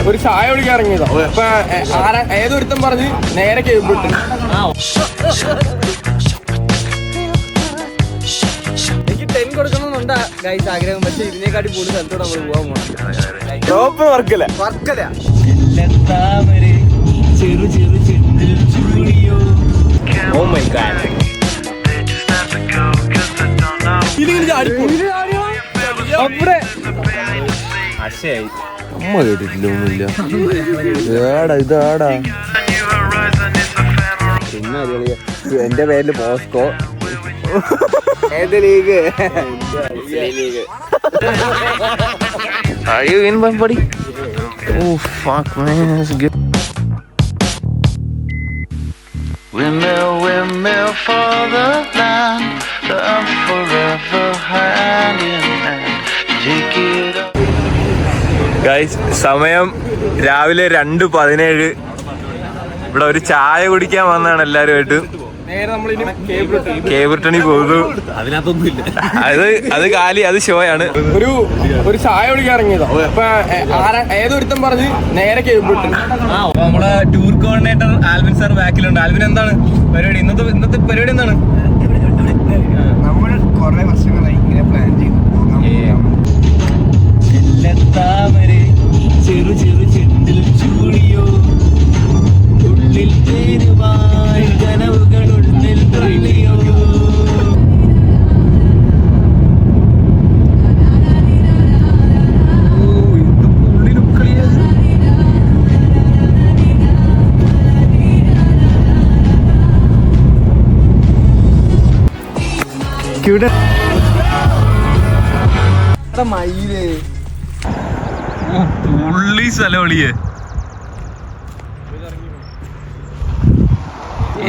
ഒരു ചായ കുടിക്കാൻ ഇറങ്ങിയതാ. അപ്പൊ ഏതൊരുത്തം പറഞ്ഞ് നേരെ കേൾപ്പിട്ട് എനിക്ക് 10 കൊടുക്കണമെന്നുണ്ടാ ഗൈസ് ആഗ്രഹം. പക്ഷെ ഇതിനെക്കാട്ടി കൂടുതൽ സ്ഥലത്തോടെ നമ്മൾ പോകാൻ പോകണം. വർക്കല ചെറു ചെറു ചെണ്ടിൽ ചൂടിയോ. Oh my God. അവിടെ അമ്മ കേട്ടിട്ടില്ല ഒന്നുമില്ല. ഏടാ ഇതാടാ പിന്നെ എന്റെ പേരില് പോസ്കോ. ഏത് league? Are you in, buddy? Oh fuck man, that's good. Windmill for the land, I'm forever hand in hand. Take it up. Guys, സമയം രാവിലെ 2:17. ഇവിടെ ഒരു ചായ കുടിക്കാൻ വന്നതാണ് എല്ലാരുമായിട്ട്. കേബിൾട്ടണി പോകുന്നു. അതിനകത്തൊന്നുമില്ല. അത് കാലി, അത് ഷോയാണ്. ഒരു ചായ കുടിക്കാൻ ഇറങ്ങിയതാ. അപ്പൊ ഏതൊരുത്തം പറഞ്ഞ് നേരെ കേബിൾട്ടണി. നമ്മളെ ടൂർ കോർഡിനേറ്റർ ആൽവിൻ സാർ ബാക്കിലുണ്ട്. ആൽവിൻ, എന്താണ് പരിപാടി? ഇന്നത്തെ പരിപാടി എന്താണ്? നമ്മൾ കുറെ വർഷങ്ങളായി ഇങ്ങനെ പ്ലാൻ ചെയ്തു ചെറു ചെറു ചെണ്ടിൽ ചൂടിയോ. ഉള്ളിൽ തേരുവായി കനവുകളുള്ളിൽ തെളിയോ. മയിലേ പുള്ളി സ്ഥലവിളിയേ.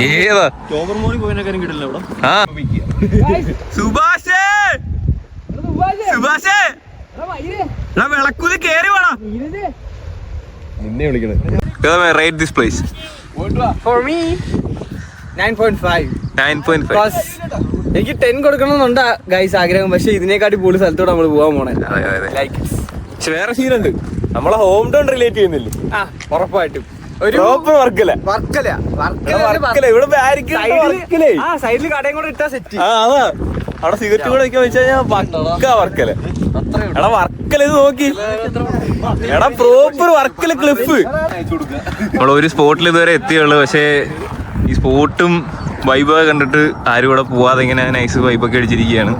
ഏതാ കിട്ടില്ല ഇവിടെ. സുഭാഷേ, സുഭാഷേ, വിളക്കുതി കേറി വേണം. നിന്നെ വിളിക്കണേ. Rate this place. For me 9.5. 9.5. എനിക്ക് 10 കൊടുക്കണമെന്നുണ്ടാ ഗൈസ് ആഗ്രഹം. പക്ഷെ ഇതിനെക്കാട്ടി കൂടുതൽ സ്ഥലത്തോടെ നമ്മൾ പോകാൻ പോണേ. വേറെ സീനുണ്ട്. നമ്മളെ ഹോം ടൗൺ റിലേറ്റ് ചെയ്യുന്നില്ലേ? ഉറപ്പായിട്ടും ഒരു വർക്കല ഇവിടെ സൈഡിൽ കടയും കൂടെ ഇട്ടാ സെറ്റ്. അതാ അവിടെ സിഗരറ്റ് കൂടെ വെക്കാൻ വെച്ച് കഴിഞ്ഞാൽ പക്ക വർക്കല. എടാ വർക്കല ഇത് നോക്കി. എടാ പ്രോപ്പർ വർക്കല ക്ലിഫ്. നമ്മളൊരു സ്പോട്ടിൽ ഇതുവരെ എത്തിയുള്ളു. പക്ഷേ ഈ സ്പോട്ടും വൈബൊക്കെ കണ്ടിട്ട് ആരും ഇവിടെ പോവാതെ ഇങ്ങനെ നൈസ് വൈബൊക്കെ അടിച്ചിരിക്കുകയാണ്.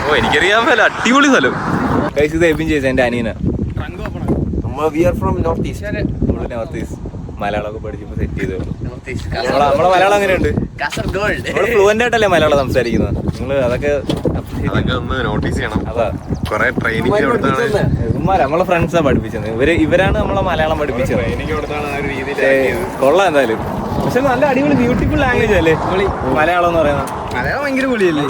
ഓ എനിക്കറിയാൻ പറ്റില്ല. അടിപൊളി സ്ഥലം. കഴിച്ച് തേപ്പും ചെയ്ത എന്റെ അനിയനാ. നോർത്ത് ഈസ്റ്റ് മലയാളമൊക്കെ പഠിച്ചപ്പോ സെറ്റ് ചെയ്തു. നമ്മളെ മലയാളം എങ്ങനെയുണ്ട്? നമ്മള് ഫ്ലുവന്റ് ആയിട്ടല്ലേ മലയാളം സംസാരിക്കുന്നത്. നിങ്ങള് അതൊക്കെ ഒന്ന് നോട്ടീസ് ചെയ്യണം. അതാ കുറെ ട്രെയിനിങ് നമ്മളെ ഫ്രണ്ട്സാ പഠിപ്പിച്ചത്. ഇവരാണ് നമ്മളെ മലയാളം പഠിപ്പിച്ചത്. കൊള്ളാം എന്തായാലും. പക്ഷെ നല്ല അടിപൊളി ബ്യൂട്ടിഫുൾ ലാംഗ്വേജ് അല്ലേ മലയാളം എന്ന് പറയുന്നത്. മലയാളം ഭയങ്കര പൊളിയല്ലേ.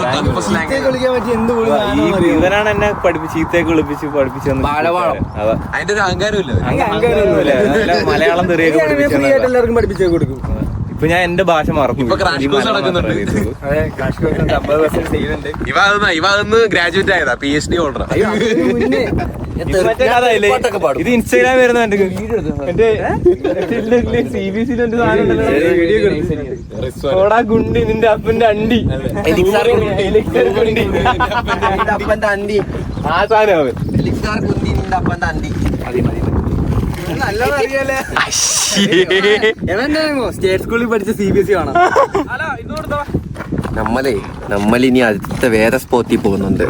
ഇവരാണ് എന്നെ ചീത്തയൊക്കെ വിളിപ്പിച്ച് പഠിപ്പിച്ചു. അതിന്റെ ഒരു അഹങ്കാരമില്ല. അഹങ്കാരമൊന്നുമില്ല. മലയാളം തെറിയൊക്കെ എല്ലാവർക്കും പഠിപ്പിച്ചു കൊടുക്കും. ഇപ്പൊ ഞാൻ എന്റെ ഭാഷ മറന്നു. ഇവ ഗ്രാജുവേറ്റ് ആയതാ, PhD ഹോൾഡറാ. ഇത് ഇൻസ്റ്റാഗ്രാം വരുന്ന എന്റെ CBC ഗുണ്ടി നിന്റെ അപ്പന്റെ അണ്ടി അപ്പന്റെ അണ്ടി ആ സാധനം അവൻ. അപ്പന്റെ അണ്ടി സ്റ്റേറ്റ് സ്കൂളിൽ പഠിച്ച CBSE ആണ്. നമ്മളിനി അടുത്ത വേറെ സ്പോട്ടിൽ പോകുന്നുണ്ട്.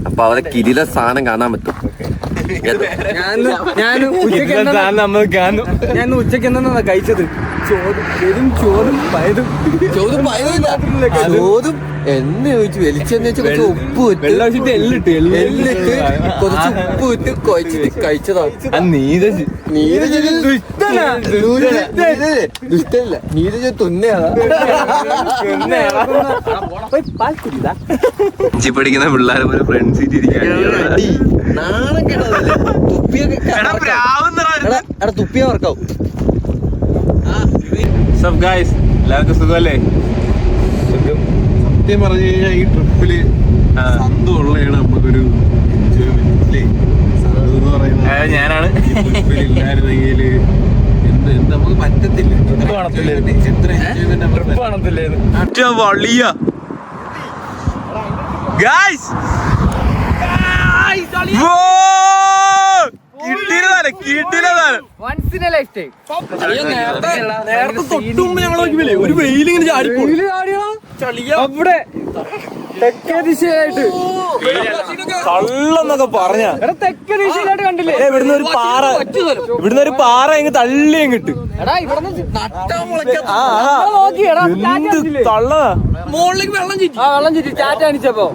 അപ്പൊ അവിടെ കിരീട സാധനം കാണാൻ പറ്റും. ഞാൻ ഉച്ചക്ക് എന്താ കഴിച്ചത്? ചോറും എന്ന് ചോദിച്ചു. വെളിച്ചെന്ന് വെച്ചാൽ കുറച്ച് ഉപ്പ് ഇട്ട് എല്ലിട്ട് കുറച്ച് ഉപ്പ് ഇട്ട് കുഴച്ചിട്ട് കഴിച്ചതാ. ദുഷ്ടല്ല, നീരജ തുന്നയാ. പഠിക്കുന്ന പിള്ളേരെ പോലെ ഫ്രണ്ട് സീറ്റ് നാണം കേട്ടതല്ലേ. തുപ്പിയ വർക്കാവും. എല്ലാവർക്കും സുഖമല്ലേ? സത്യം പറഞ്ഞു കഴിഞ്ഞാൽ ഈ ട്രിപ്പില് സന്തോഷമുള്ളതാണ് നമുക്കൊരു എൻജോയ്മെന്റ്. ഞാനാണ്. നമുക്ക് പറ്റത്തില്ല. Once in a lifetime. ഒരു വെയിലിങ്ങനെ ചാടിപ്പോയി അവിടെ തെക്കേ ദിശയിലായിട്ട് കള്ളെന്നൊക്കെ പറഞ്ഞ തെക്കേ ദിശയിലായിട്ട് കണ്ടില്ലേ? ഇവിടുന്ന് ഒരു പാറ ഇങ്ങ് തള്ളി കിട്ടും. എടാ ഇവിടുന്ന് നോക്കി എടാ തള്ളതാ. മുകളിലേക്ക് വെള്ളം ചുറ്റി ചാറ്റ അടിച്ചപ്പോ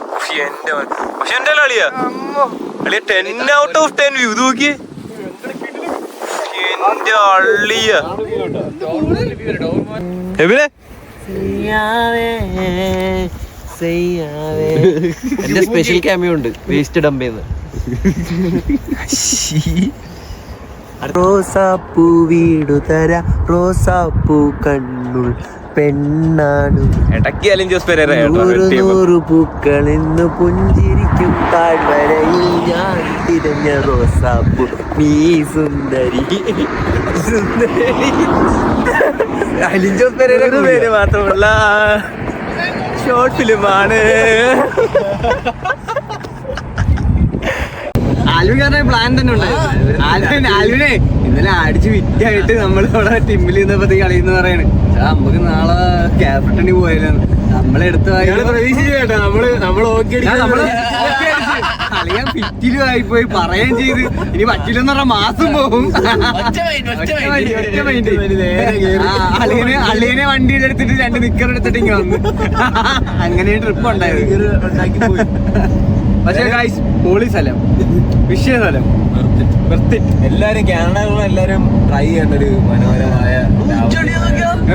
പക്ഷെ എന്റെ അളിയാ 10 out of 10 വ്യൂ നോക്കി. എന്റെ അള്ളിയ എവിടെ എന്റെ സ്പെഷ്യൽ ക്യാമിയോ ഉണ്ട് വേസ്റ്റ് ഡംപ് ചെയ്യുന്ന. റോസാപ്പൂ വീടു തര റോസാപ്പൂ കണ്ണുൾ പെണ്ണാണ് ഇടയ്ക്ക് അലിഞ്ചോസ് പെരേര നൂറ് പൂക്കൾ ഇന്ന് പുഞ്ചിരിക്കും താഴ്വരയിൽ ഞാൻ തിരഞ്ഞ റോസാപ്പൂ നീ സുന്ദരി അലിഞ്ചോസ് പെരേര പേര് മാത്രമല്ല ഷോർട്ട് ഫിലിമാണ്. ആൽവിൻ പ്ലാൻ തന്നെ ഉണ്ടായിരുന്നു. ആൽവിനെ ഇന്നലെ അടിച്ച് വിറ്റായിട്ട് നമ്മൾ ഇവിടെ ടിമ്മിൽ നിന്നപ്പോ കളിയെന്ന് പറയണ് നമുക്ക് നാളെ ക്യാപ്റ്റന് പോയാലോ നമ്മളെടുത്ത പ്രതീക്ഷിച്ചേട്ടാ കളിയാൻ ഫിറ്റിലും ആയിപ്പോയി പറയുകയും ചെയ്ത് ഇനി പറ്റില്ലെന്ന് പറഞ്ഞ മാസം പോകും. അളിയനെ വണ്ടിയുടെ എടുത്തിട്ട് 2 നിക്കർ എടുത്തിട്ട് ഇങ്ങനെ വന്നു. അങ്ങനെ ട്രിപ്പ് ഉണ്ടായത്. പക്ഷേ ഗൈസ് പൊളി സ്ഥലം, വിഷയ സ്ഥലം. എല്ലാരും കാനഡ എല്ലാരും ട്രൈ ചെയ്യേണ്ട ഒരു മനോഹരമായ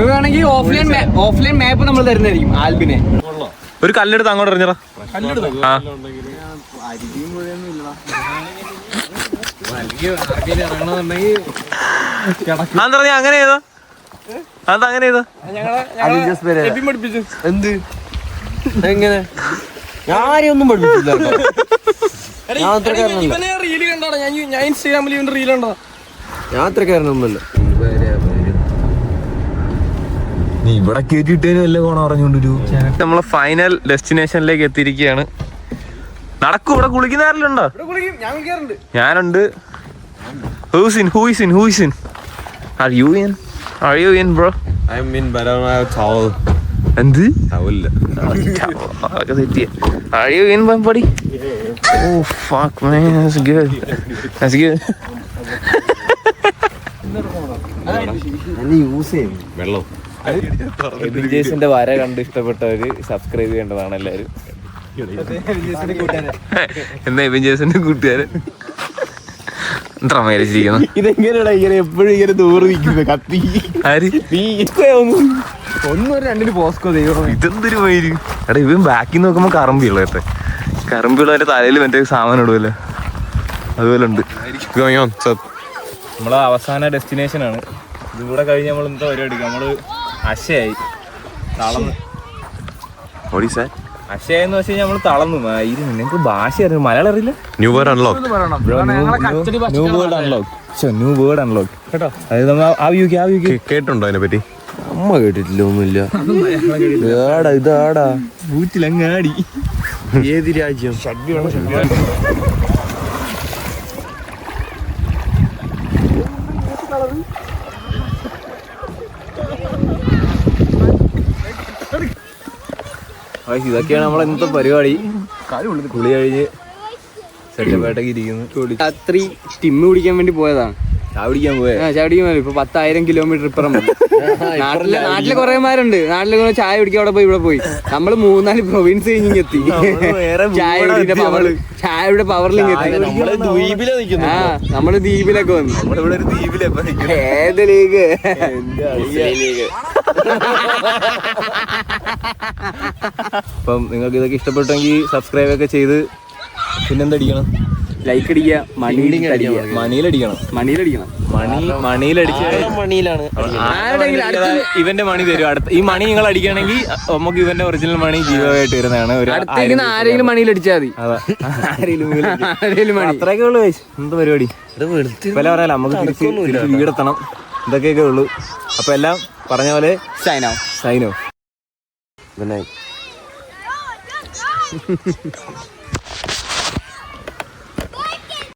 വേണമെങ്കിൽ ഓഫ്ലൈൻ മാപ്പ് നമ്മൾ തരുന്നതായിരിക്കും ആൽബിനെ. ഒരു കല്ലെടുത്ത് അങ്ങോട്ട് എറിഞ്ഞടാ. അതെന്താ അങ്ങനെ ചെയ്തോ? അതങ്ങനെ ചെയ്തോ? എന്ത് എങ്ങനെ ആരെയും ഒന്നും പഠിപ്പിച്ചില്ല. ഞാൻ ഇൻസ്റ്റാഗ്രാമിൽ ഇവന്റെ റീൽ ഉണ്ടോ? ഞാൻ അത്രക്കാരനൊന്നുമല്ല. നീ ഇവിടെ കേട്ടിട്ടേനും വല്ല കോണം പറഞ്ഞോണ്ടൊരു നമ്മള് ഫൈനൽ ഡെസ്റ്റിനേഷനിലേക്ക് എത്തിയിരിക്കുകയാണ്. നടക്കും. ഇവിടെ കുളിക്കുന്ന ആരെല്ലുണ്ടോ? ഞാനുണ്ട്. Are you in bro? I'm in, but I don't have a towel. എന്ത്? Towel. Are you in buddy? Oh fuck man, that's good. Use ചെയ്യും വെള്ളം. എബിൻജേസിന്റെ വര കണ്ട് ഇഷ്ടപ്പെട്ടവര് സബ്സ്ക്രൈബ് ചെയ്യേണ്ടതാണ് എല്ലാരും. എന്നാ എബിൻജേസിന്റെ കൂട്ടുകാരൻ ഡ്രമയിലിരിക്കുന്നു. ഇതെങ്ങനെയാ ഇങ്ങനെ എപ്പോഴും ഇങ്ങനെ ദൂരെ നിൽക്കുന്നത് കത്തി? ആര്? നീ ഒന്നും 2 പോസ്കോ ദൈവം. ഇതെന്തൊരു മയില്. എടാ ഇവൻ ബാക്കിൽ നോക്കുമ്പോ കറമ്പിയുള്ള കേട്ടെ. കറമ്പിയുള്ള തലയിൽ മറ്റേ സാമാനം ഇടുമല്ലോ, അതുപോലെ ഉണ്ട്. നമ്മളെ അവസാന ഡെസ്റ്റിനേഷൻ ആണ്. ഇതും കൂടെ കഴിഞ്ഞ് നമ്മൾ എന്താ പരിപാടി? നമ്മള് അശയായി തളർന്ന്. അശയെന്ന് വെച്ച് കഴിഞ്ഞാൽ നമ്മള് തളർന്നു. നിനക്ക് ഭാഷ അറിയാം, മലയാളം അറിയില്ല? New word unlock. New word unlock കേട്ടോ. അതായത് കേട്ടുണ്ടോ അതിനെ പറ്റി? അമ്മ കേട്ടിട്ടില്ല, ഒന്നുമില്ല. ഇതാടാ വീട്ടിലങ്ങാടി. ഏത് രാജ്യം? ഇതൊക്കെയാണ് നമ്മളെ ഇന്നത്തെ പരിപാടി. കുളി കഴിഞ്ഞ് സെറ്റപ്പായിട്ടൊക്കെ ഇരിക്കുന്നു. രാത്രി ടിമ്മ് പിടിക്കാൻ വേണ്ടി പോയതാണ്. ചാവിടിക്കാൻ പോയ ഇപ്പൊ 10,000 കിലോമീറ്റർ ഇപ്പുറം. നാട്ടിലെ കുറേമാരുണ്ട്. നാട്ടിലെ ചായ പിടിക്കാൻ അവിടെ പോയി ഇവിടെ പോയി. നമ്മള് 3-4 പ്രൊവിൻസ് കഴിഞ്ഞ് എത്തി. ചായയുടെ പവറിലിങ് എത്തി. നമ്മള് ദ്വീപിലൊക്കെ വന്നു. ഏത് ലീഗ്? അപ്പം നിങ്ങൾക്ക് ഇതൊക്കെ ഇഷ്ടപ്പെട്ടെങ്കിൽ സബ്സ്ക്രൈബ് ഒക്കെ ചെയ്ത് പിന്നെന്തടിക്കണം? ലൈക്ക് അടിക്കുക, മണിയിലടിക്കണം. മണിയിലാണ് ഇവന്റെ മണി തരും. അടുത്ത ഈ മണി നിങ്ങൾ അടിക്കുകയാണെങ്കിൽ നമുക്ക് ഇവന്റെ ഒറിജിനൽ മണി ജീവമായിട്ട് വരുന്നതാണ്. അടുത്തേക്ക് ആരെങ്കിലും മണിയിലടിച്ചാൽ മതി. ആരെങ്കിലും മണി. അത്രയൊക്കെ ഉള്ളു. എന്ത് പരിപാടി വില പറയാല. നമുക്ക് തിരിച്ച് വീടെത്തണം. ഇതൊക്കെയൊക്കെ ഉള്ളു. അപ്പൊ എല്ലാം പറഞ്ഞ പോലെ സൈനോ. Good night.